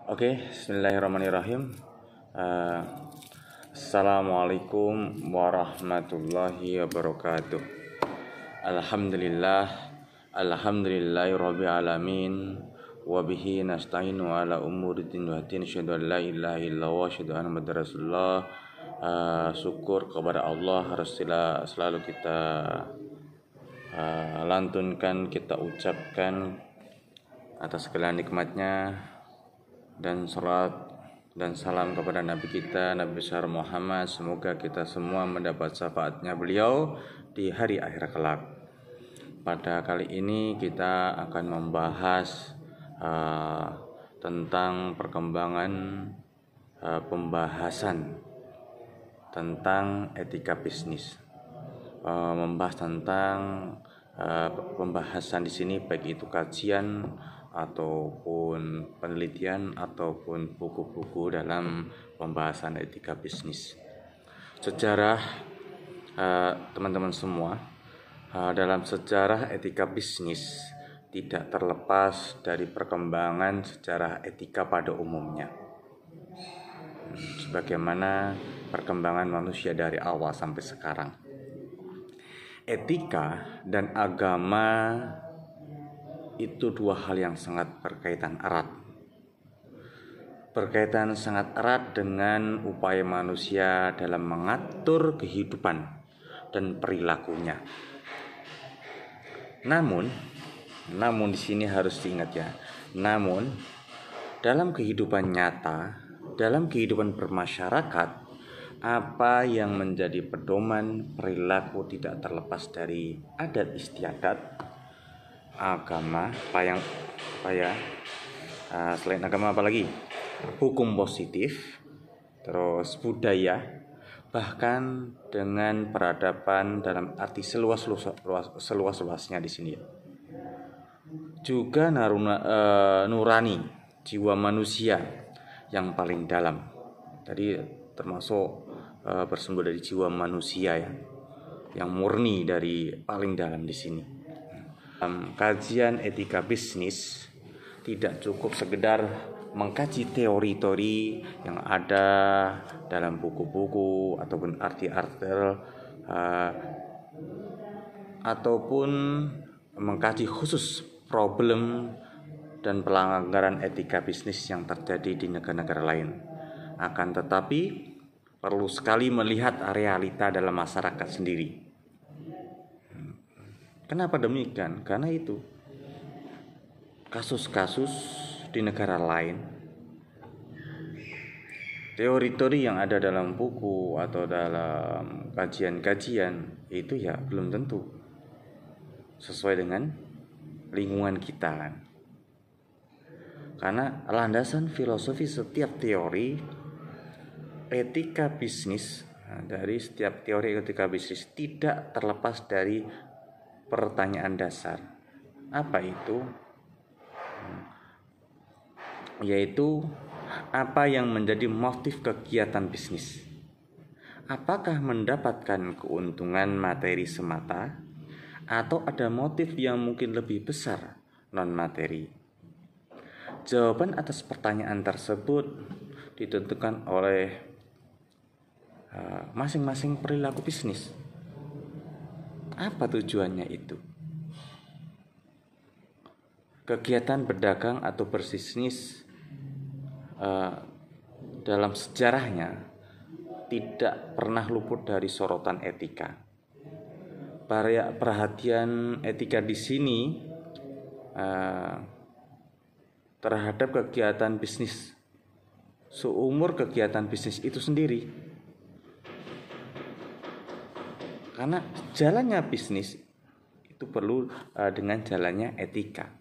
Oke, bismillahirrahmanirrahim. Eh, Assalamualaikum warahmatullahi wabarakatuh. Alhamdulillah, alhamdulillahirabbil alamin. Wa bihi nasta'inu ala umuri din wa din. Asyhadu an la ilaha illallah wa asyhadu anna muhammadar rasulullah. Syukur kepada Allah harus selalu kita lantunkan, kita ucapkan atas segala nikmatnya, dan salat dan salam kepada Nabi kita, Nabi besar Muhammad. Semoga kita semua mendapat syafaatnya beliau di hari akhir kelak. Pada kali ini kita akan membahas tentang perkembangan pembahasan tentang etika bisnis. Membahas tentang pembahasan di sini baik itu kajian ataupun penelitian ataupun buku-buku dalam pembahasan etika bisnis. Sejarah teman-teman semua, dalam sejarah etika bisnis tidak terlepas dari perkembangan sejarah etika pada umumnya. Sebagaimana perkembangan manusia dari awal sampai sekarang. Etika dan agama itu dua hal yang sangat berkaitan erat. Berkaitan sangat erat dengan upaya manusia dalam mengatur kehidupan dan perilakunya. Namun di sini harus diingat ya. Namun dalam kehidupan nyata, dalam kehidupan bermasyarakat, apa yang menjadi pedoman perilaku tidak terlepas dari adat istiadat, agama, selain agama apalagi, hukum positif, terus budaya, bahkan dengan peradaban dalam arti seluas-luasnya di sini. Juga nurani, jiwa manusia yang paling dalam. Tadi termasuk bersumber dari jiwa manusia ya, yang murni dari paling dalam di sini. Kajian etika bisnis tidak cukup sekedar mengkaji teori-teori yang ada dalam buku-buku ataupun artikel ataupun mengkaji khusus problem dan pelanggaran etika bisnis yang terjadi di negara-negara lain. Akan tetapi perlu sekali melihat realita dalam masyarakat sendiri. Kenapa demikian? Karena itu kasus-kasus di negara lain, teori-teori yang ada dalam buku atau dalam kajian-kajian itu ya belum tentu sesuai dengan lingkungan kita kan. Karena landasan filosofi setiap teori etika bisnis, dari setiap teori etika bisnis tidak terlepas dari pertanyaan dasar. Apa itu? Yaitu apa yang menjadi motif kegiatan bisnis? Apakah mendapatkan keuntungan materi semata atau ada motif yang mungkin lebih besar non materi? Jawaban atas pertanyaan tersebut ditentukan oleh masing-masing perilaku bisnis. Apa tujuannya itu? Kegiatan berdagang atau berbisnis dalam sejarahnya tidak pernah luput dari sorotan etika. Perhatian etika di sini terhadap kegiatan bisnis seumur kegiatan bisnis itu sendiri. Karena jalannya bisnis itu perlu dengan jalannya etika.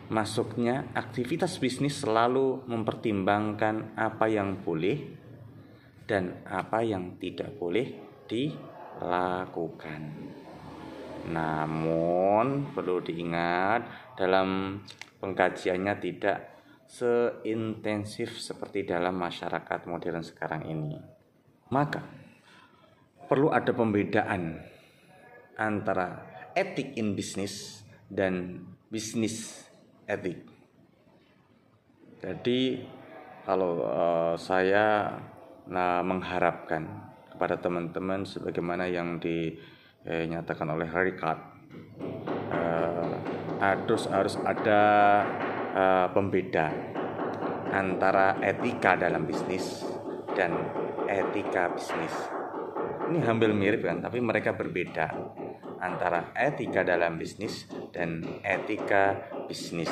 Masuknya aktivitas bisnis selalu mempertimbangkan apa yang boleh dan apa yang tidak boleh dilakukan. Namun perlu diingat dalam pengkajiannya tidak seintensif seperti dalam masyarakat modern sekarang ini. Maka perlu ada pembedaan antara etik in business dan bisnis etik. Jadi kalau saya mengharapkan kepada teman-teman sebagaimana yang dinyatakan oleh Ricard, harus ada pembeda antara etika dalam bisnis dan etika bisnis. Ini hampir mirip kan, tapi mereka berbeda antara etika dalam bisnis dan etika bisnis.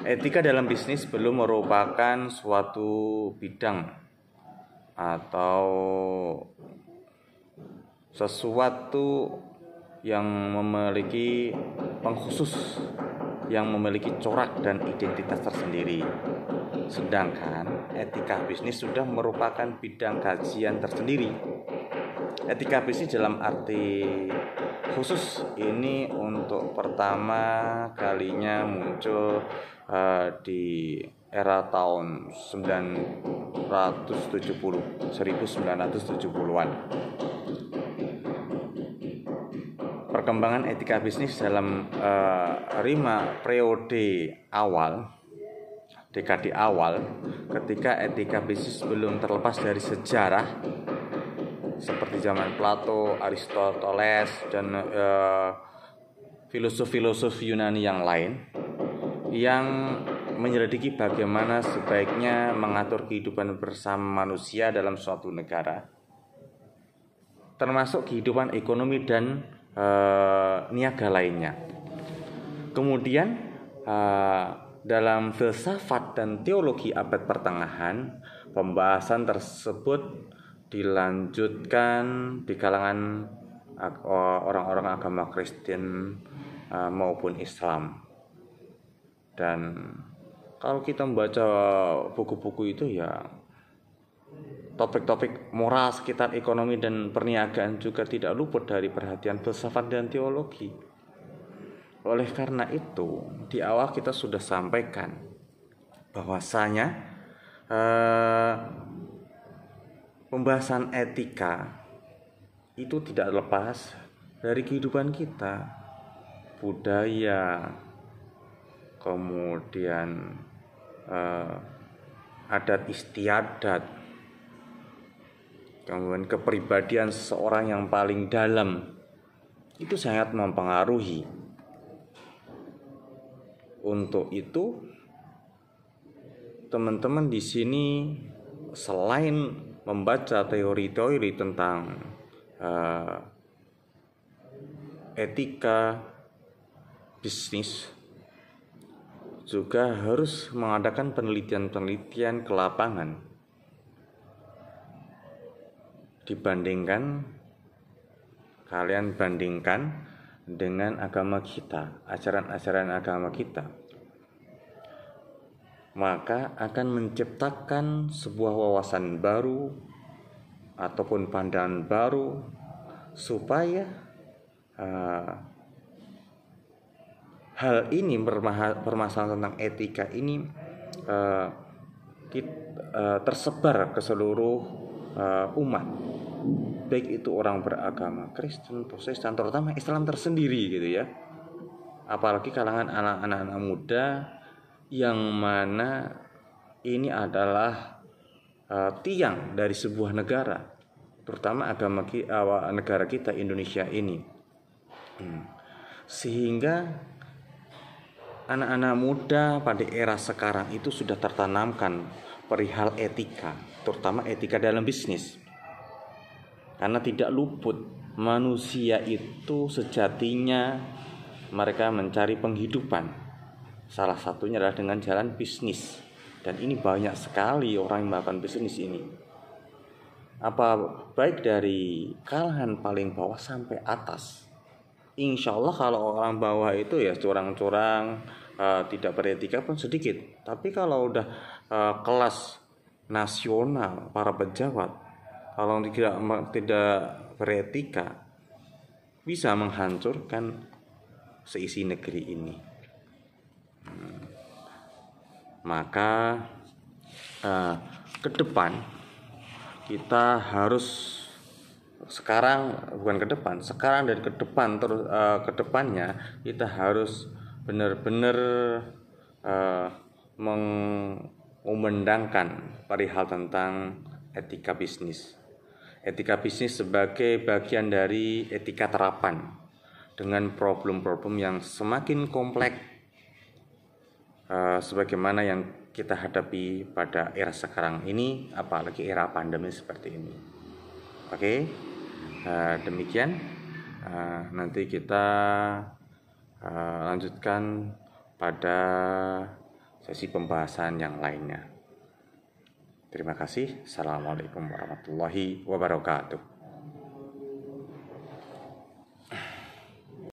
Etika dalam bisnis belum merupakan suatu bidang atau sesuatu yang memiliki pengkhusus, yang memiliki corak dan identitas tersendiri. Sedangkan etika bisnis sudah merupakan bidang kajian tersendiri. Etika bisnis dalam arti khusus ini untuk pertama kalinya muncul di era tahun 1970-an. Perkembangan etika bisnis dalam 5 periode awal, dekade awal, ketika etika bisnis belum terlepas dari sejarah seperti zaman Plato, Aristoteles, dan filosof-filosof Yunani yang lain yang menyelidiki bagaimana sebaiknya mengatur kehidupan bersama manusia dalam suatu negara, termasuk kehidupan ekonomi dan niaga lainnya. Kemudian dalam filsafat dan teologi abad pertengahan, pembahasan tersebut dilanjutkan di kalangan orang-orang agama Kristen maupun Islam. Dan kalau kita membaca buku-buku itu ya, topik-topik moral sekitar ekonomi dan perniagaan juga tidak luput dari perhatian filsafat dan teologi. Oleh karena itu, di awal kita sudah sampaikan bahwasanya pembahasan etika itu tidak lepas dari kehidupan kita, budaya, kemudian adat istiadat, kemudian kepribadian seseorang yang paling dalam, itu sangat mempengaruhi. Untuk itu, teman-teman di sini selain membaca teori-teori tentang etika bisnis, juga harus mengadakan penelitian-penelitian ke lapangan. Kalian bandingkan dengan agama kita, ajaran-ajaran agama kita, maka akan menciptakan sebuah wawasan baru ataupun pandangan baru supaya hal ini, permasalahan tentang etika ini tersebar ke seluruh umat, baik itu orang beragama Kristen, Protestan, terutama Islam tersendiri gitu ya. Apalagi kalangan anak-anak muda yang mana ini adalah tiang dari sebuah negara, terutama negara kita Indonesia ini. Sehingga anak-anak muda pada era sekarang itu sudah tertanamkan perihal etika, terutama etika dalam bisnis. Karena tidak luput, manusia itu sejatinya mereka mencari penghidupan. Salah satunya adalah dengan jalan bisnis. Dan ini banyak sekali orang yang melakukan bisnis ini. Baik dari kalangan paling bawah sampai atas. Insya Allah kalau orang bawah itu ya curang-curang, tidak beretika pun sedikit. Tapi kalau udah kelas nasional, para pejabat, kalau tidak beretika, bisa menghancurkan seisi negeri ini. Maka ke depan kita harus sekarang dan ke depannya kita harus benar-benar mengumandangkan perihal tentang etika bisnis. Etika bisnis sebagai bagian dari etika terapan dengan problem-problem yang semakin kompleks sebagaimana yang kita hadapi pada era sekarang ini, apalagi era pandemi seperti ini. Oke, demikian. Nanti kita lanjutkan pada sesi pembahasan yang lainnya. Terima kasih. Assalamualaikum warahmatullahi wabarakatuh.